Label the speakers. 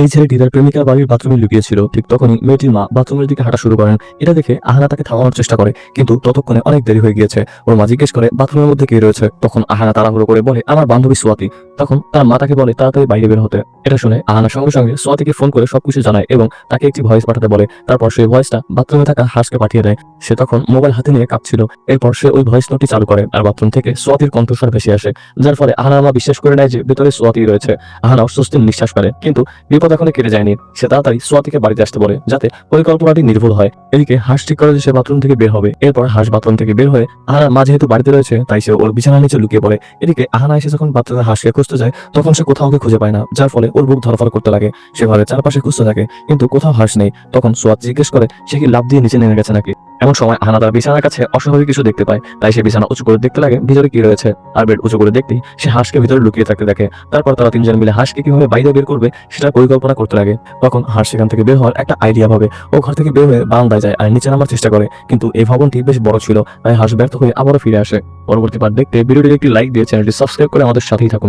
Speaker 1: এই ছেলেটি তার প্রেমিকার বাড়ির বাথরুমে লুকিয়েছিল। ঠিক তখনই মেয়েটির মা বাথরুমের দিকে হাঁটা শুরু করেন। এটা দেখে আহানা তাকে থামানোর চেষ্টা করে, কিন্তু ততক্ষণে অনেক দেরি হয়ে গিয়েছে। ওর মা জিজ্ঞেস করে বাথরুমের মধ্যে কে রয়েছে। তখন আহানা তাড়াহুড়ো করে বলে আমার বান্ধবী সোয়াতি। তখন তার মা তাকে বলে তাড়াতাড়ি বাইরে বের হতে। এটা শুনে আহানা সঙ্গে সঙ্গে সোয়াতিকে ফোন করে সবকিছু জানায় এবং তাকে একটি ভয়েস পাঠাতে বলে। তারপর সেই ভয়েসটা বাথরুমে থাকা হাঁসকে পাঠিয়ে দেয়। সে তখন মোবাইল হাতে নিয়ে কাঁপছিল। এরপর সে ওই ভয়েস নোটটি চালু করে আর বাথরুম থেকে সোয়াতির কণ্ঠস্বর ভেসে আসে, যার ফলে আহানার মা বিশ্বাস করে নেয় যে ভেতরে সোয়াতি রয়েছে। আহানা অস্বস্তির নিঃশ্বাস ফেলে, কিন্তু বিপদ এখনো কেটে যায়নি। সে তাড়াতাড়ি সোয়াতিকে বাড়িতে আসতে বলে যাতে পরিকল্পনাটি নির্ভুল হয়। এদিকে হাঁস ঠিক করে যে সে বাথরুম থেকে বের হবে। এরপর হাঁস বাথরুম থেকে বের হয়ে আহানার মা যেহেতু বাড়িতে রয়েছে তাই সে ওর বিছানার নিচে লুকিয়ে পড়ে। এদিকে আহানা এসে যখন বাথরুমে হাঁসকে খুঁজতে যায় তখন সে কোথাও ওকে খুঁজে পায় না, যার ফলে ওর বুক ধরফর করতে লাগে। সেভাবে চারপাশে খুঁজতে থাকে, কিন্তু কোথাও হাঁস নেই। তখন সোয়াত জিজ্ঞেস করে সে কি লাফ দিয়ে নিচে নেমে গেছে নাকি। এমন সময় আহানা তার বিছানার কাছে অস্বাভাবিক কিছু দেখতে পায়, তাই সে বিছানা উঁচু করে দেখতে লাগে ভিতরে কি রয়েছে। আর বেড উঁচু করে দেখতেই সে হাঁসকে ভিতরে লুকিয়ে থাকতে দেখে। তারপর তারা তিনজন মিলে হাঁসকে কিভাবে বাইরে বের করবে সেটার পরিকল্পনা করতে লাগে। তখন হাঁস সেখান থেকে বের হওয়ার একটা আইডিয়া ভাবে। ও ঘর থেকে বের হয়ে বারান্দায় যায় আর নিচে নামার চেষ্টা করে, কিন্তু এই ভবনটি বেশ বড় ছিল, তাই হাঁস ব্যর্থ হয়ে আবারও ফিরে আসে। পরবর্তী পার্ট দেখতে ভিডিওটিতে একটি লাইক দিয়ে চ্যানেলটি সাবস্ক্রাইব করে আমাদের সাথেই থাকুন।